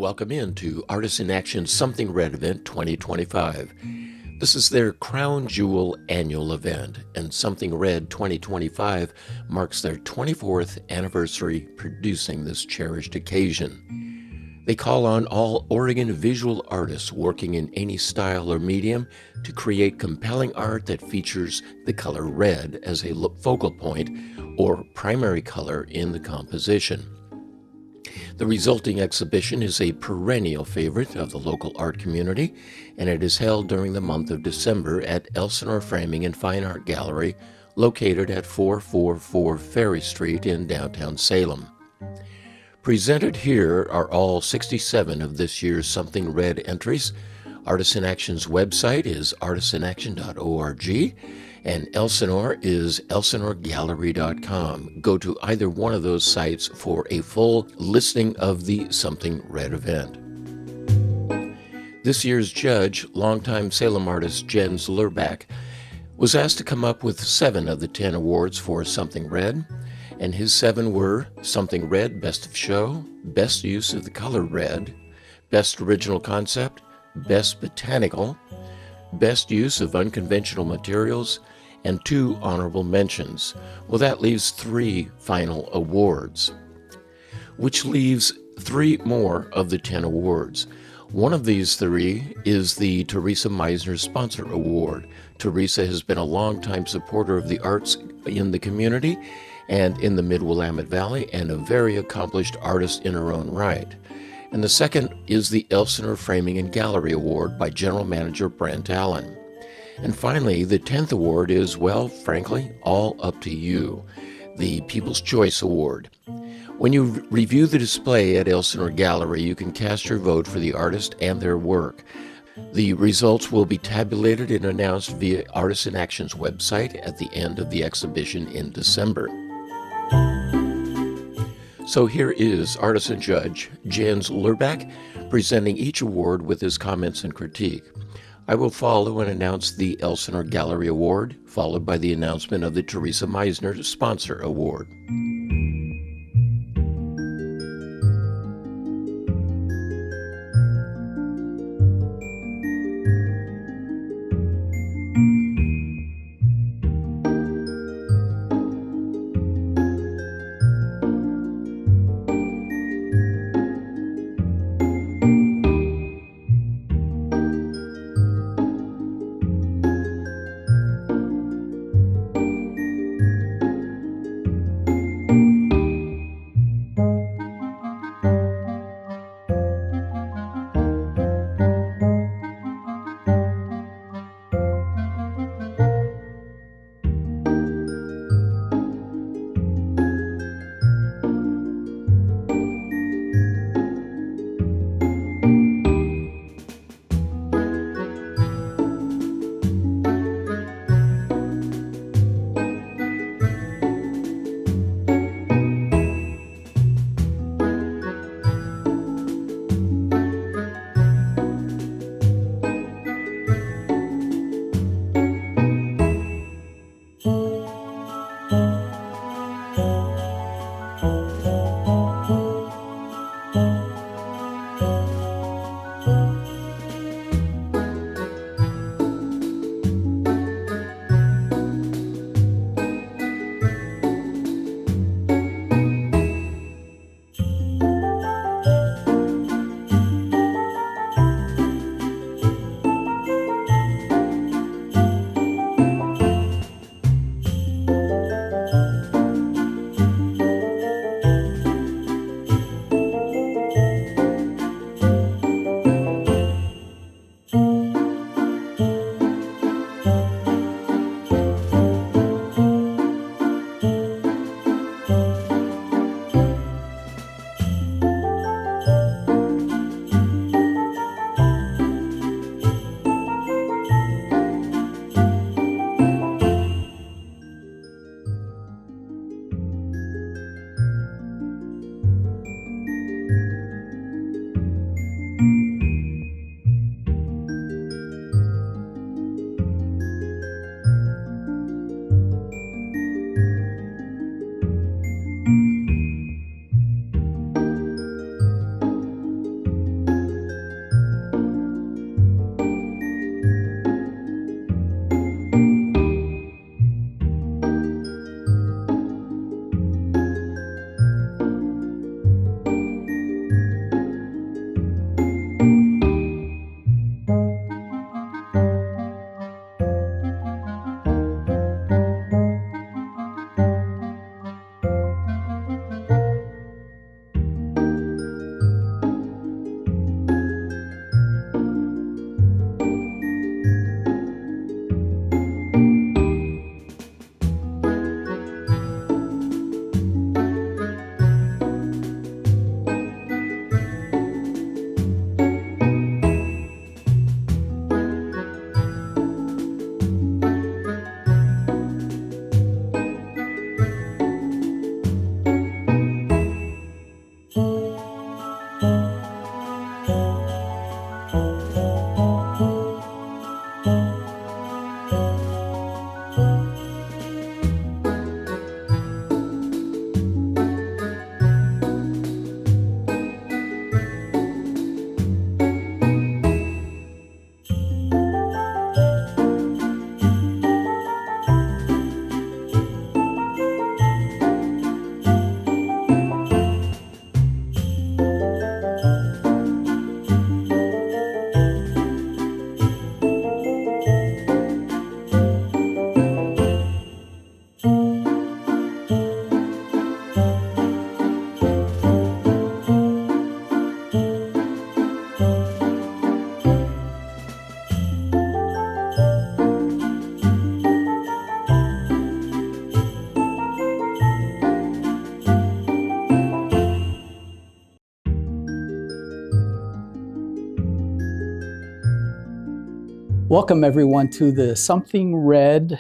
welcome into Artists in Action Something Red event 2025. This is their crown jewel annual event, and Something Red 2025 marks their 24th anniversary producing this cherished occasion. They call on all Oregon visual artists working in any style or medium to create compelling art that features the color red as a focal point or primary color in the composition. The resulting exhibition is a perennial favorite of the local art community, and it is held during the month of December at Elsinore Framing and Fine Art Gallery, located at 444 Ferry Street in downtown Salem. Presented here are all 67 of this year's Something Red entries. Artists in Action's website is artistsinaction.org, and Elsinore is elsinoregallery.com. Go to either one of those sites for a full listing of the Something Red event. This year's judge, longtime Salem artist Jens Lurbach, was asked to come up with 7 of the 10 awards for Something Red, and his 7 were Something Red Best of Show, Best Use of the Color Red, Best Original Concept, Best Botanical, Best Use of Unconventional Materials, and 2 honorable mentions. Well, that leaves 3 final awards, which leaves 3 more of the 10 awards. One of these 3 is the Teresa Meisner Sponsor Award. Teresa has been a longtime supporter of the arts in the community and in the Mid-Willamette Valley, and a very accomplished artist in her own right. And the second is the Elsinore Framing and Gallery Award by General Manager Brent Allen. And finally, the 10th award is, well, frankly, all up to you, the People's Choice Award. When you review the display at Elsinore Gallery, you can cast your vote for the artist and their work. The results will be tabulated and announced via Artists in Action's website at the end of the exhibition in December. So here is artist and judge Jens Lurbach presenting each award with his comments and critique. I will follow and announce the Elsinore Gallery Award, followed by the announcement of the Teresa Meisner Sponsor Award. Welcome everyone to the Something Red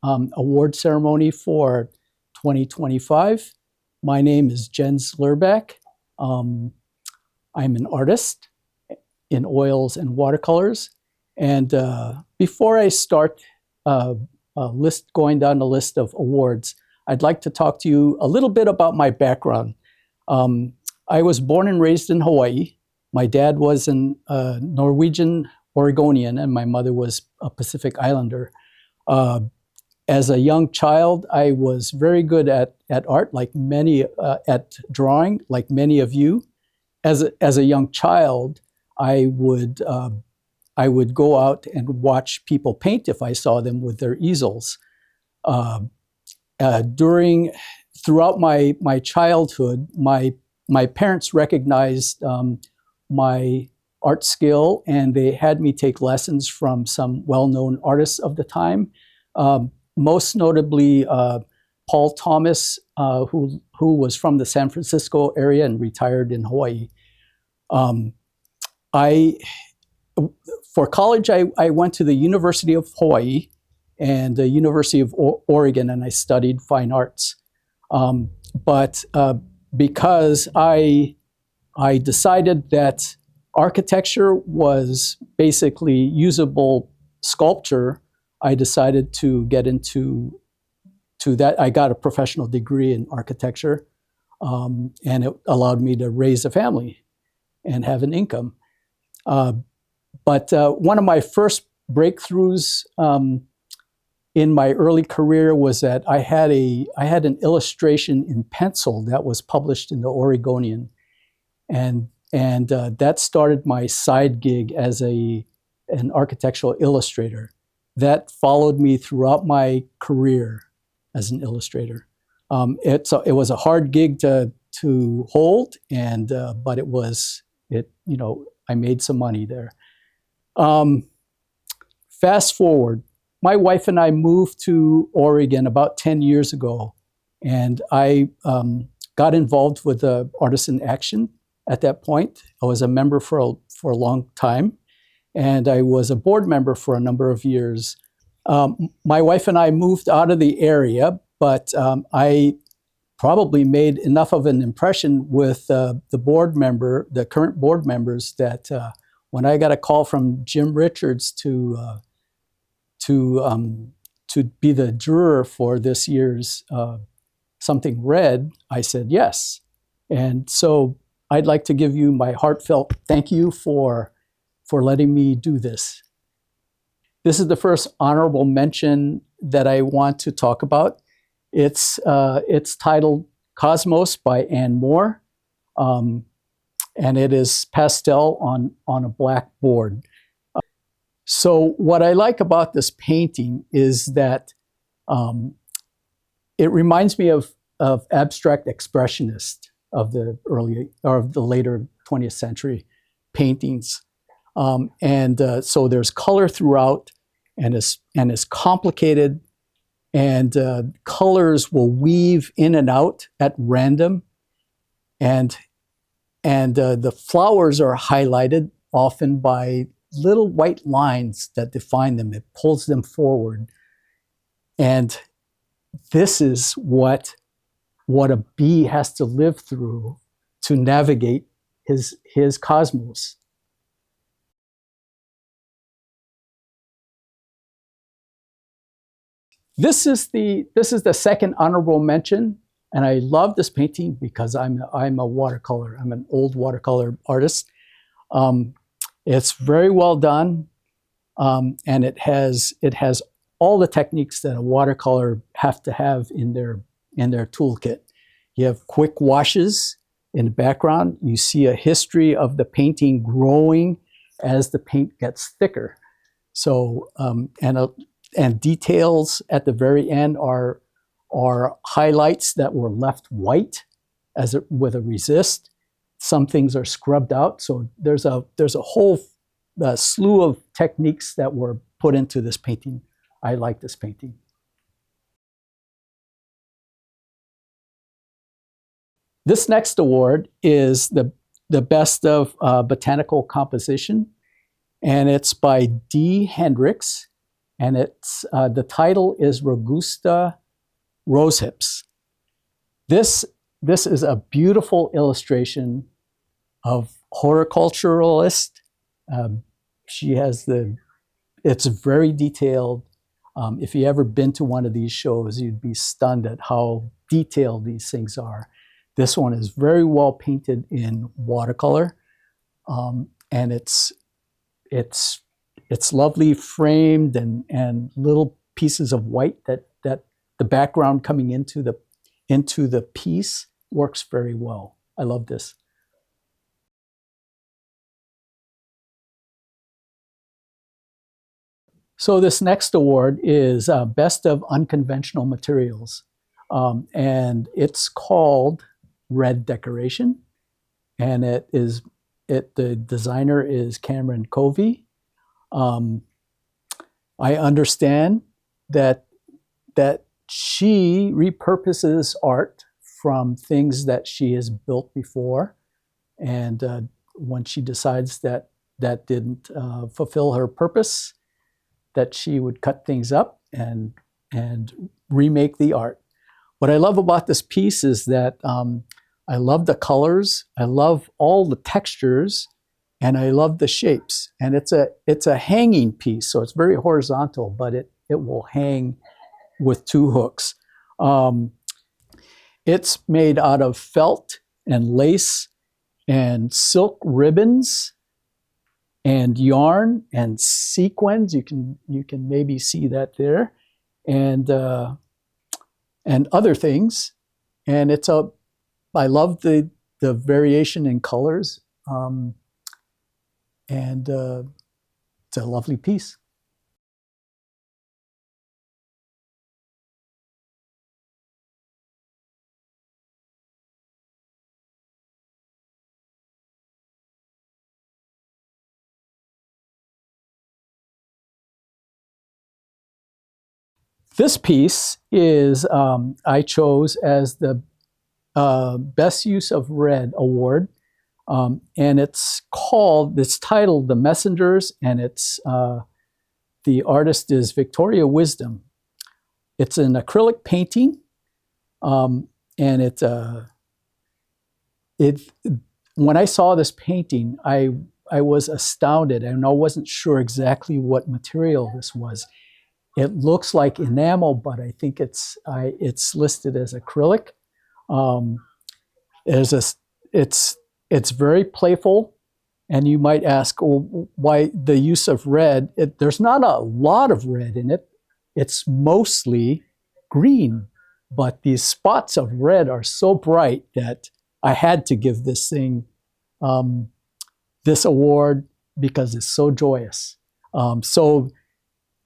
award ceremony for 2025. My name is Jens Lerbeck. I'm an artist in oils and watercolors. And before I start going down the list of awards, I'd like to talk to you a little bit about my background. I was born and raised in Hawaii. My dad was a Norwegian Oregonian, and my mother was a Pacific Islander. As a young child, I was very good at art, like many, at drawing, like many of you. As a young child, I would go out and watch people paint if I saw them with their easels. Throughout my childhood, my parents recognized my art skill, and they had me take lessons from some well-known artists of the time. Most notably, Paul Thomas, who was from the San Francisco area and retired in Hawaii. For college, I went to the University of Hawaii and the University of Oregon, and I studied fine arts. But because I decided that architecture was basically usable sculpture, I decided to get into that. I got a professional degree in architecture, and it allowed me to raise a family and have an income. But one of my first breakthroughs in my early career was that I had an illustration in pencil that was published in the Oregonian, and that started my side gig as an architectural illustrator. That followed me throughout my career as an illustrator. It was a hard gig to hold, but I made some money there. Fast forward, my wife and I moved to Oregon about 10 years ago, and I got involved with Artisan Action. At that point, I was a member for a long time, and I was a board member for a number of years. My wife and I moved out of the area, but I probably made enough of an impression with the current board members, that when I got a call from Jim Richards to be the juror for this year's Something Red, I said yes. And so I'd like to give you my heartfelt thank you for letting me do this. This is the first honorable mention that I want to talk about. It's titled Cosmos by Ann Moore, and it is pastel on a black board. So what I like about this painting is that it reminds me of abstract expressionists of the later 20th century paintings. So there's color throughout, and it's complicated, and colors will weave in and out at random, and the flowers are highlighted often by little white lines that define them. It pulls them forward, and this is what a bee has to live through to navigate his cosmos. This is the second honorable mention, and I love this painting because I'm a watercolor. I'm an old watercolor artist. It's very well done, and it has all the techniques that a watercolor have to have in their toolkit. You have quick washes in the background. You see a history of the painting growing as the paint gets thicker. So and details at the very end are highlights that were left white with a resist. Some things are scrubbed out. So there's a whole slew of techniques that were put into this painting. I like this painting. This next award is the best of botanical composition. and it's by D. Hendricks, and it's the title is Robusta Rosehips. This is a beautiful illustration of horticulturalist. She has it's very detailed. If you ever been to one of these shows, you'd be stunned at how detailed these things are. This one is very well painted in watercolor, and it's lovely framed and little pieces of white that the background coming into the piece works very well. I love this. So this next award is Best of Unconventional Materials, and it's called Red Decoration, and the designer is Cameron Covey. I understand that she repurposes art from things that she has built before, and when she decides that didn't fulfill her purpose, that she would cut things up and remake the art. What I love about this piece is that I love the colors, I love all the textures, and I love the shapes. And it's a hanging piece, so it's very horizontal, but it will hang with two hooks. It's made out of felt and lace and silk ribbons and yarn and sequins. You can maybe see that there, and other things. And I love the variation in colors, and it's a lovely piece. This piece is I chose as the Best Use of Red Award, and it's titled The Messengers, and the artist is Victoria Wisdom. It's an acrylic painting, and when I saw this painting, I was astounded, and I wasn't sure exactly what material this was. It looks like enamel, but I think it's listed as acrylic. It's very playful, and you might ask, well, why the use of red? There's not a lot of red in it. It's mostly green, but these spots of red are so bright that I had to give this thing this award because it's so joyous. So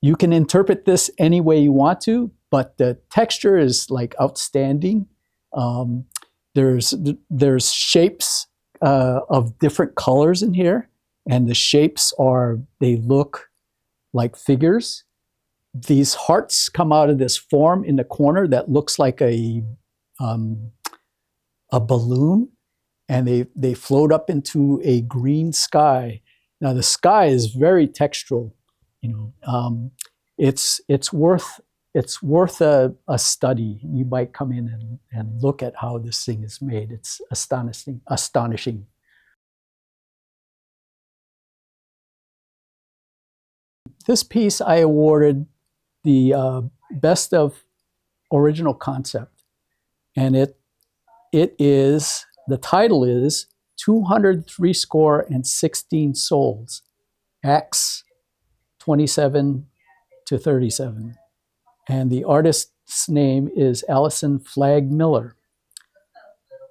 you can interpret this any way you want to, but the texture is like outstanding. There's shapes of different colors in here, and the shapes they look like figures. These hearts come out of this form in the corner that looks like a balloon, and they float up into a green sky. Now the sky is very textural. It's worth a study. You might come in and look at how this thing is made. It's astonishing. This piece I awarded the Best of Original Concept, and the title is 216 Souls, Acts 27 to 37. And the artist's name is Allison Flagg Miller.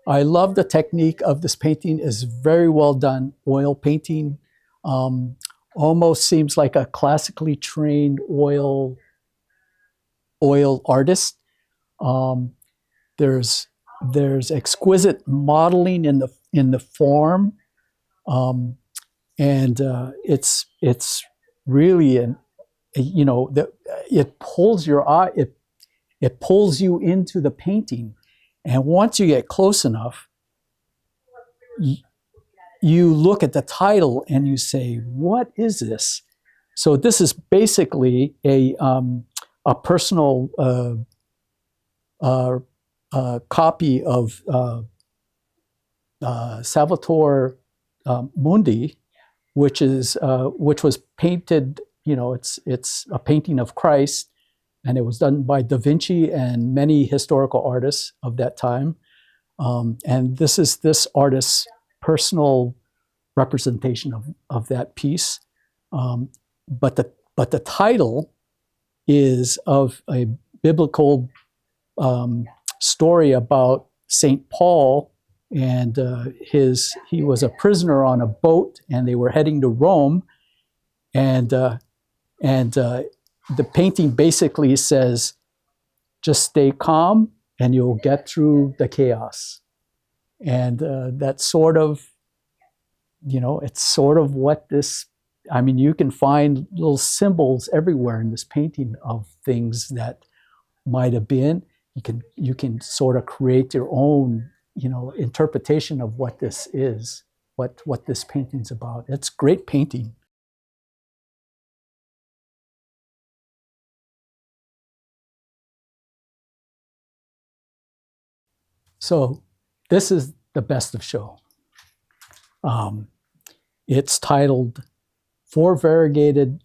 I love the technique of this painting. It's very well done. Oil painting, almost seems like a classically trained oil artist. There's exquisite modeling in the form, and it's really it pulls your eye. It pulls you into the painting, and once you get close enough, you look at the title and you say, what is this? So this is basically a personal copy of Salvator Mundi, which was painted. It's a painting of Christ, and it was done by Da Vinci and many historical artists of that time. And this is this artist's personal representation of that piece. But the title is of a biblical story about Saint Paul, and he was a prisoner on a boat, and they were heading to Rome, and the painting basically says, just stay calm and you'll get through the chaos. And that's sort of, it's sort of what this, you can find little symbols everywhere in this painting of things that might have been. You can sort of create your own, interpretation of what this is, what this painting's about. It's great painting. So this is the best of show. It's titled Four Variegated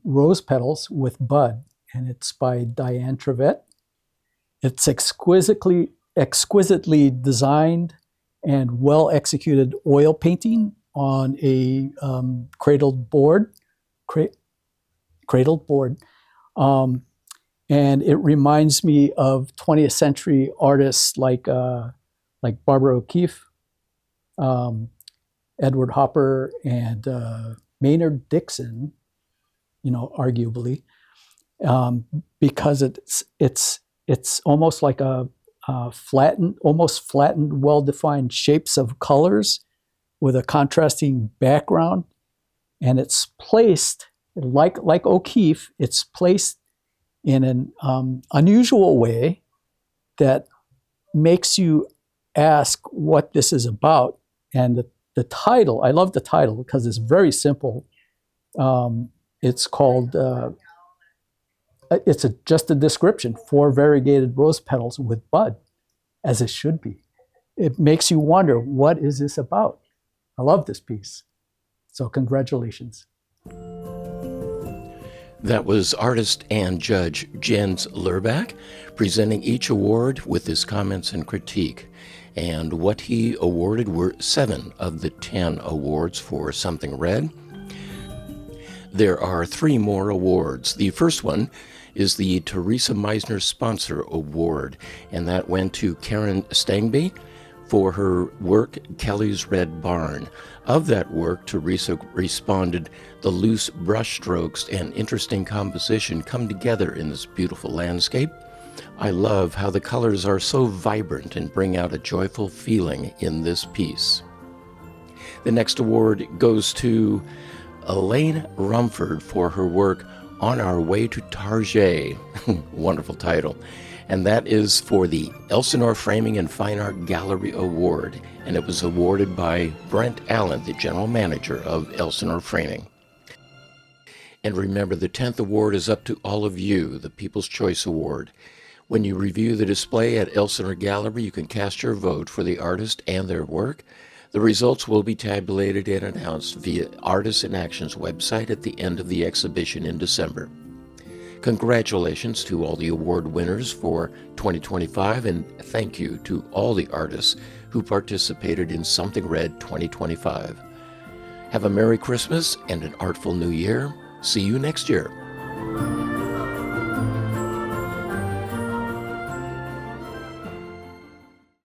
Rose Petals with Bud, and it's by Diane Trevette. It's exquisitely designed and well-executed oil painting on a cradled board. And it reminds me of 20th century artists like Barbara O'Keeffe, Edward Hopper, and Maynard Dixon, arguably, because it's almost like almost flattened, well-defined shapes of colors with a contrasting background, and it's placed like O'Keeffe. It's placed in an unusual way that makes you ask what this is about. And the title, I love the title because it's very simple. It's called, just a description, Four Variegated Rose Petals with Bud, as it should be. It makes you wonder, what is this about? I love this piece. So congratulations. That was artist and judge Jens Lurback presenting each award with his comments and critique. And what he awarded were 7 of the 10 awards for Something Red. There are 3 more awards. The first one is the Teresa Meisner Sponsor Award, and that went to Karen Stangby for her work, Kelly's Red Barn. Of that work, Teresa responded, the loose brushstrokes and interesting composition come together in this beautiful landscape. I love how the colors are so vibrant and bring out a joyful feeling in this piece. The next award goes to Elaine Rumford for her work, On Our Way to Tarjay. Wonderful title. And that is for the Elsinore Framing and Fine Art Gallery Award, and it was awarded by Brent Allen, the general manager of Elsinore Framing. And remember, the 10th award is up to all of you, the People's Choice Award. When you review the display at Elsinore Gallery, you can cast your vote for the artist and their work. The results will be tabulated and announced via Artists in Action's website at the end of the exhibition in December. Congratulations to all the award winners for 2025, and thank you to all the artists who participated in Something Red 2025. Have a Merry Christmas and an artful New Year. See you next year.